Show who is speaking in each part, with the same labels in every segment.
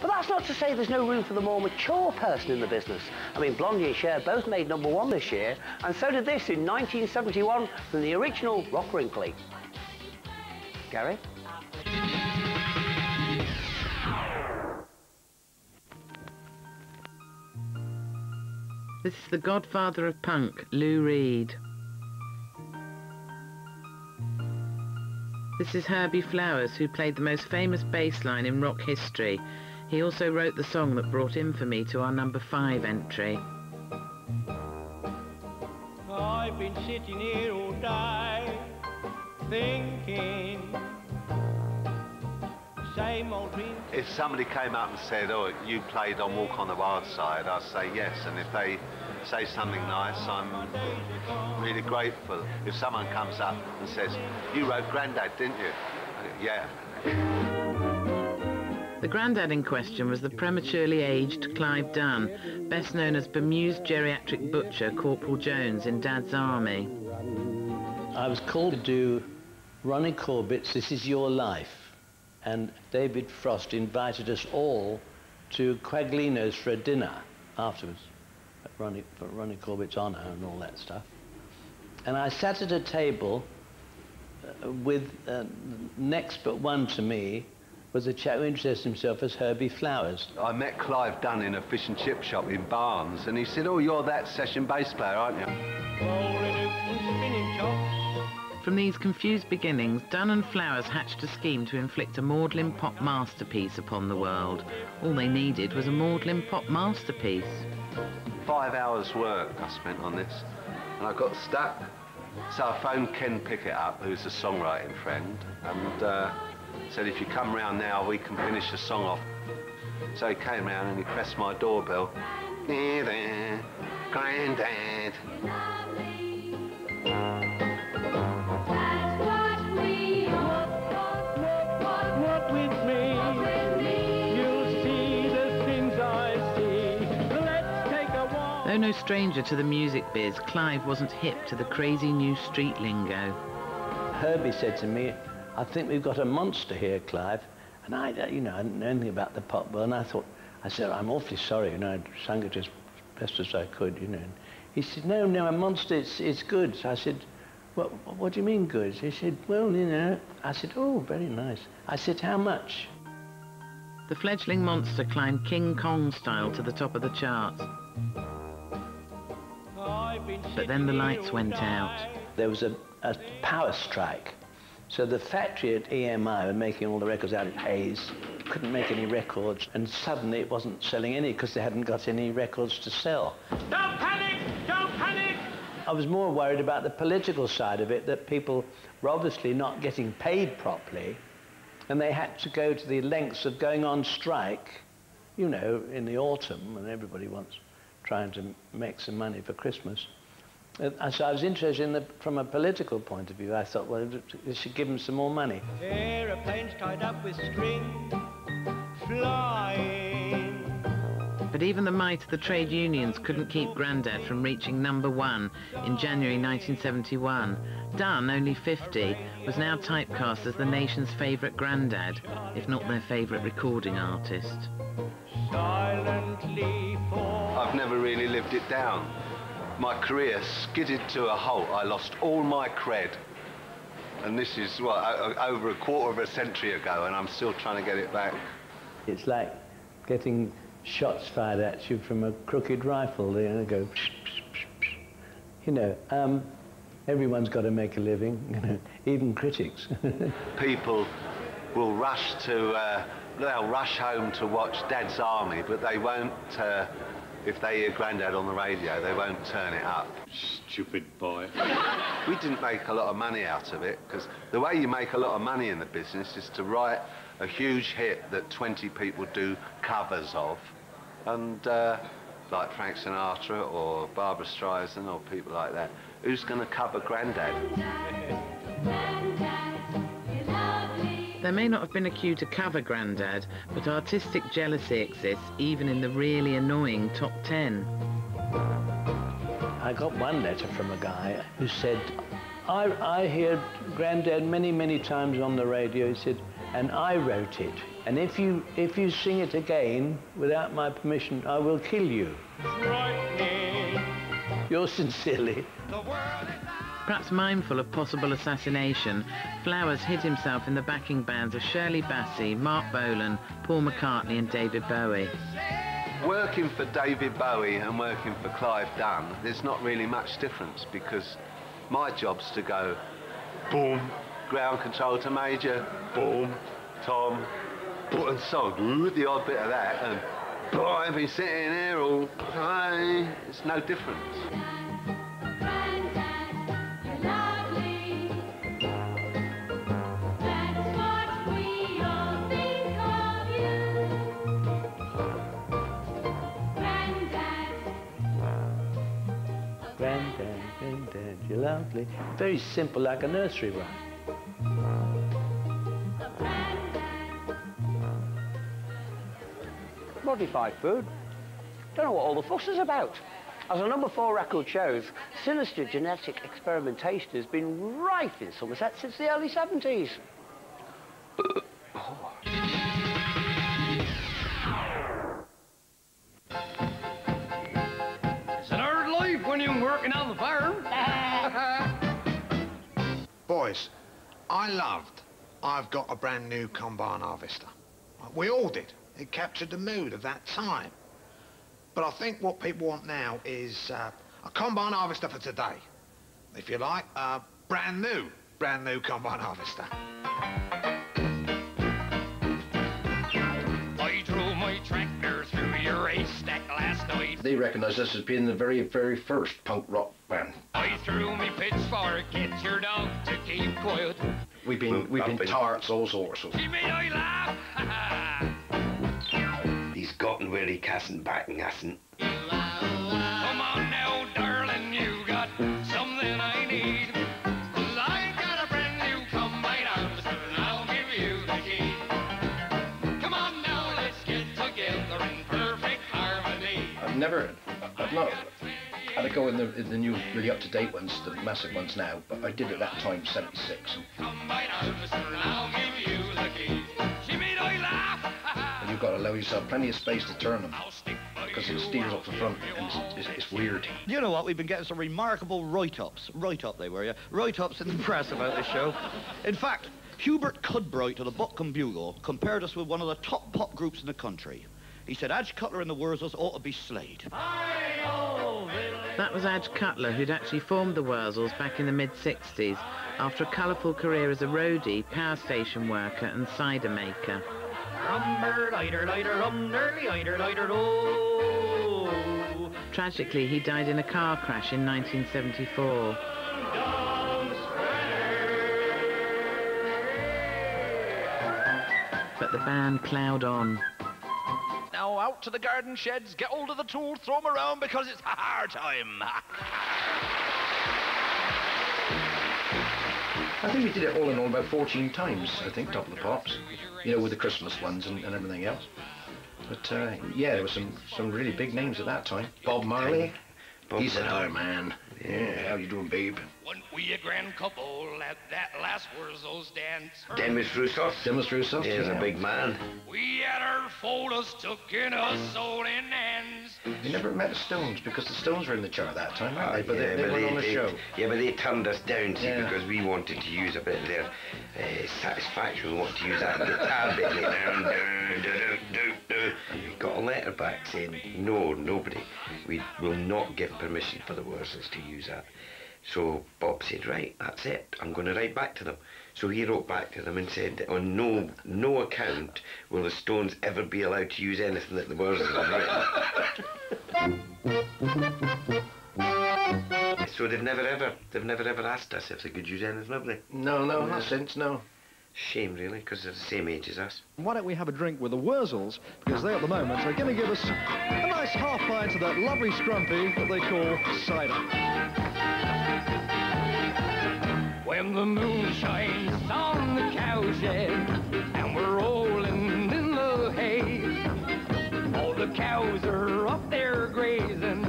Speaker 1: But that's not to say there's no room for the more mature person in the business. I mean, Blondie and Cher both made #1 this year, and so did this in 1971 from the original Rock Wrinkly. Gary?
Speaker 2: This is the godfather of punk, Lou Reed. This is Herbie Flowers, who played the most famous bass line in rock history. He also wrote the song that brought infamy to our #5 entry.
Speaker 3: I've been sitting here all day, thinking, same old dream.
Speaker 4: If somebody came up and said, oh, you played on Walk on the Wild Side, I'd say yes. And if they say something nice, I'm really grateful. If someone comes up and says, you wrote Grandad, didn't you? Yeah.
Speaker 2: The Grandad in question was the prematurely aged Clive Dunn, best known as bemused geriatric butcher Corporal Jones in Dad's Army.
Speaker 5: I was called to do Ronnie Corbett's This Is Your Life, and David Frost invited us all to Quaglino's for a dinner afterwards, for Ronnie Corbett's honour and all that stuff. And I sat at a table with, next but one to me, was a chap who introduced himself as Herbie Flowers.
Speaker 4: I met Clive Dunn in a fish and chip shop in Barnes, and he said, oh, you're that session bass player, aren't you?
Speaker 2: From these confused beginnings, Dunn and Flowers hatched a scheme to inflict a maudlin pop masterpiece upon the world. All they needed was a maudlin pop masterpiece.
Speaker 4: 5 hours work I spent on this, and I got stuck. So I phoned Ken Pickett up, who's a songwriting friend, and said, if you come round now, we can finish the song off. So he came round and he pressed my doorbell. Grandad.
Speaker 3: Walk with me, you'll see the things I see. Let's take a walk.
Speaker 2: Though no stranger to the music biz, Clive wasn't hip to the crazy new street lingo.
Speaker 5: Herbie said to me, I think we've got a monster here, Clive. And I didn't know anything about the pop world, and I said, I'm awfully sorry, I sang it as best as I could, And he said, no, a monster, it's good. So I said, what do you mean good? He said, well, I said, oh, very nice. I said, how much?
Speaker 2: The fledgling monster climbed King Kong style to the top of the charts. But then the lights went out.
Speaker 5: There was a power strike. So the factory at EMI were making all the records out at Hayes, couldn't make any records, and suddenly it wasn't selling any because they hadn't got any records to sell.
Speaker 3: Don't panic! Don't panic!
Speaker 5: I was more worried about the political side of it, that people were obviously not getting paid properly, and they had to go to the lengths of going on strike, in the autumn, when everybody wants trying to make some money for Christmas. So I was interested in from a political point of view. I thought, well, they should give them some more money.
Speaker 3: Aeroplanes tied up with string, flying.
Speaker 2: But even the might of the trade unions couldn't keep Grandad from reaching #1 in January 1971. Dunn, only 50, was now typecast as the nation's favourite Grandad, if not their favourite recording artist.
Speaker 3: Silently
Speaker 4: I've never really lived it down. My career skidded to a halt. I lost all my cred. And this is, over a quarter of a century ago, and I'm still trying to get it back.
Speaker 5: It's like getting shots fired at you from a crooked rifle. They go, psh, psh, psh. Everyone's got to make a living, even critics.
Speaker 4: People will rush to, they'll rush home to watch Dad's Army, but they won't, if they hear Grandad on the radio, they won't turn it up.
Speaker 6: Stupid boy.
Speaker 4: We didn't make a lot of money out of it, because the way you make a lot of money in the business is to write a huge hit that 20 people do covers of, and like Frank Sinatra or Barbra Streisand or people like that. Who's going to cover Grandad?
Speaker 2: There may not have been a cue to cover Grandad, but artistic jealousy exists even in the really annoying top 10.
Speaker 5: I got one letter from a guy who said, I hear Grandad many, many times on the radio. He said, and I wrote it. And if you sing it again without my permission, I will kill you. Yours sincerely.
Speaker 2: Perhaps mindful of possible assassination, Flowers hid himself in the backing bands of Shirley Bassey, Mark Bolan, Paul McCartney and David Bowie.
Speaker 4: Working for David Bowie and working for Clive Dunn, there's not really much difference, because my job's to go boom, ground control to major, boom, tom, button song, the odd bit of that, and boy, I've been sitting here all, it's no difference.
Speaker 5: Grandad, Grandad, you're lovely. Very simple, like a nursery rhyme.
Speaker 1: Modified food. Don't know what all the fuss is about. As our number 4 record shows, sinister genetic experimentation has been rife in Somerset since the early 70s.
Speaker 3: It's an hard life when you're working on the farm.
Speaker 6: Boys, I've got a brand new combine harvester. We all did. It captured the mood of that time. But I think what people want now is a combine harvester for today. If you like, brand new combine harvester.
Speaker 3: I drove my tractor through your haystack last night.
Speaker 7: They recognise us as being the very, very first punk rock band.
Speaker 3: I threw me pitchfork at your dog to keep quiet.
Speaker 7: We've been tarts, all sorts of.
Speaker 3: She made I laugh.
Speaker 8: He's gotten where he casn't back and hasn't.
Speaker 3: Come on now, darling, you got something I need. 'Cause I got a brand new combine harvester and I'll give you the key. Come on now, let's get together in perfect harmony.
Speaker 7: I've not had a go in the new, really up-to-date ones, the massive ones now, but I did at that time, 76.
Speaker 3: Combine harvester and I'll give you the key. She made I laugh.
Speaker 7: And you've got to allow yourself plenty of space to turn them,
Speaker 3: I'll stick by
Speaker 7: because
Speaker 3: you
Speaker 7: it steers up the front, and it's weird.
Speaker 9: You know what? We've been getting some remarkable write-ups. Write-up they were, yeah. Write-ups in the press about this show. In fact, Hubert Cudbright of the Buckham Bugle compared us with one of the top pop groups in the country. He said Adge Cutler and the Wurzels ought to be slayed.
Speaker 2: That was Adge Cutler, who'd actually formed the Wurzels back in the mid-60s after a colourful career as a roadie, power station worker and cider maker. Tragically, he died in a car crash in 1974. But the band ploughed on.
Speaker 10: Now out to the garden sheds, get hold of the tools, throw them around because it's our time.
Speaker 7: I think we did it all in all about 14 times, I think, Top of the Pops. You know, with the Christmas ones and everything else. But, yeah, there were some really big names at that time. Bob Marley. He's an our man. Yeah, how you doing, babe?
Speaker 3: Weren't we a grand couple at that last Wurzels dance?
Speaker 8: Demis Roussos.
Speaker 7: Demis Roussos.
Speaker 8: He's a big man.
Speaker 3: We had our photos stuck in us soul in hands.
Speaker 7: You never met the Stones, because the Stones were in the chart that time, weren't they? But they weren't on the show.
Speaker 8: Yeah, but they turned us down, see, because we wanted to use a bit of their satisfaction. We wanted to use that guitar bit. We got a letter back saying, no, nobody. We will not give permission for the Wurzels to use that. So Bob said, right, that's it. I'm going to write back to them. So he wrote back to them and said, on no account will the Stones ever be allowed to use anything that the Wurzels have written. So they've never ever asked us if they could use anything, have they?
Speaker 7: No, not since, no.
Speaker 8: Shame, really, because they're the same age as us.
Speaker 9: Why don't we have a drink with the Wurzels? Because they, at the moment, are going to give us a nice half pint of that lovely scrumpy that they call cider.
Speaker 3: When the moon shines on the cowshed and we're rolling in the hay, all the cows are up there grazing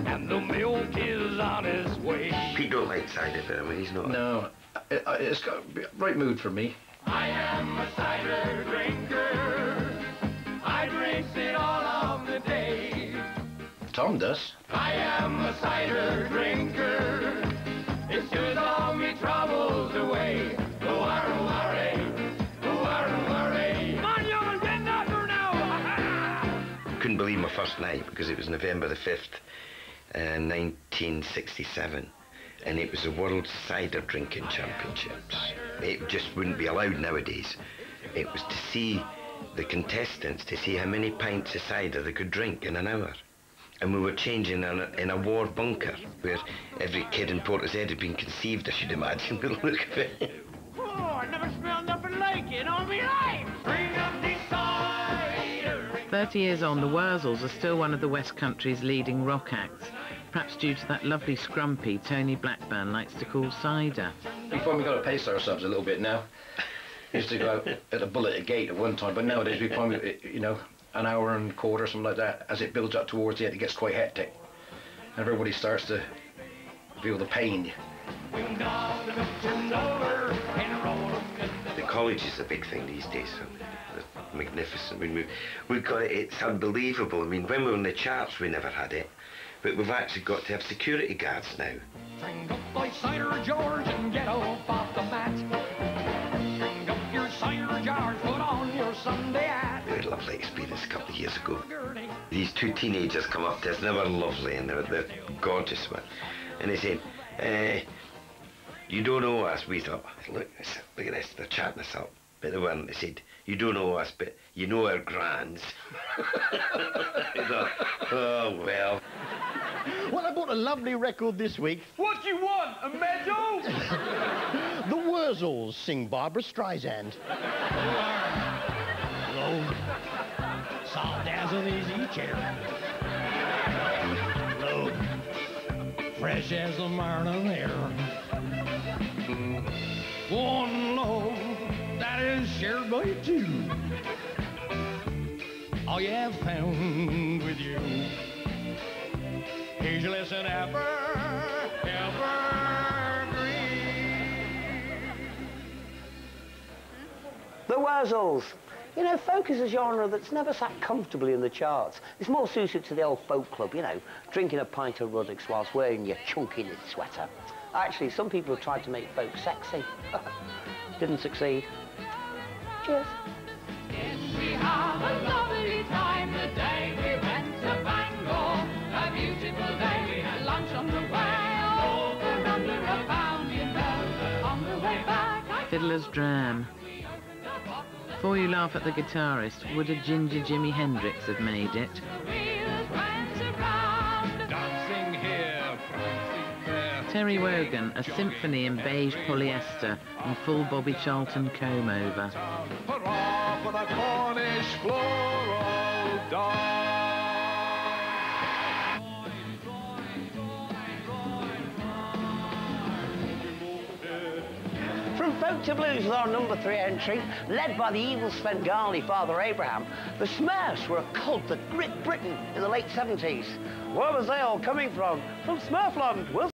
Speaker 3: and the milk is on its way.
Speaker 8: Pete don't like cider, but I mean, he's not.
Speaker 7: No, it's got a right mood for me.
Speaker 3: I am a cider drinker. I drinks it all of the day.
Speaker 7: Tom does.
Speaker 3: I am a cider drinker. It soothes all me troubles away.
Speaker 8: Couldn't believe my first night because it was November the 5th, 1967, and it was the World Cider Drinking Championships. It just wouldn't be allowed nowadays. It was to see the contestants, to see how many pints of cider they could drink in an hour. And we were changing in a war bunker where every kid in Portishead had been conceived, I should imagine, with the look of it.
Speaker 3: Oh, I never smelled nothing like it all my life. Bring up the cider.
Speaker 2: 30 years on, the Wurzels are still one of the West Country's leading rock acts, perhaps due to that lovely scrumpy Tony Blackburn likes to call cider.
Speaker 7: We find we've got to pace ourselves a little bit now. We used to go out at a bullet a gate at one time, but nowadays we find, you know, an hour and a quarter, something like that. As it builds up towards the end, it gets quite hectic. And everybody starts to feel the pain.
Speaker 8: The college is a big thing these days. They're magnificent. I mean, we've got it, it's unbelievable. I mean, when we were in the charts, we never had it. But we've actually got to have security guards now.
Speaker 3: Drink up thy cider, George, and get off the mat. Drink up your cider, George, put on your Sunday hat.
Speaker 8: We had a lovely experience a couple of years ago. These two teenagers come up to us, and they were lovely, and they're gorgeous, man. And they said, you don't know us. We thought, look at this, they're chatting us up. But they weren't. They said, you don't know us, but you know our grands. I thought, oh, well.
Speaker 11: Well, I bought a lovely record this week.
Speaker 10: What do you want, a medal?
Speaker 11: The Wurzels sing Barbara Streisand. Low, soft as an easy chair. Low, fresh as a morning air. One love that is shared by two. All you have found with you. Ageless and evergreen.
Speaker 1: The Wurzels. You know, folk is a genre that's never sat comfortably in the charts. It's more suited to the old folk club, you know, drinking a pint of Ruddocks whilst wearing your chunky knit sweater. Actually, some people have tried to make folk sexy. Didn't succeed. Cheers.
Speaker 3: We have a lovely time the day we went to Bangor. A beautiful day, we had lunch on the way over under a pound, you know. On the way back,
Speaker 2: Fiddler's Dram. Before you laugh at the guitarist, would a ginger Jimi Hendrix have made it?
Speaker 3: dancing here, prancing there.
Speaker 2: Terry Wogan, a symphony in beige polyester and full Bobby Charlton comb over.
Speaker 3: Hurrah for the Cornish floral dog.
Speaker 1: From folk to blues with our number 3 entry, led by the evil Svengali Father Abraham, the Smurfs were a cult that gripped Britain in the late 70s. Where was they all coming from? From Smurfland.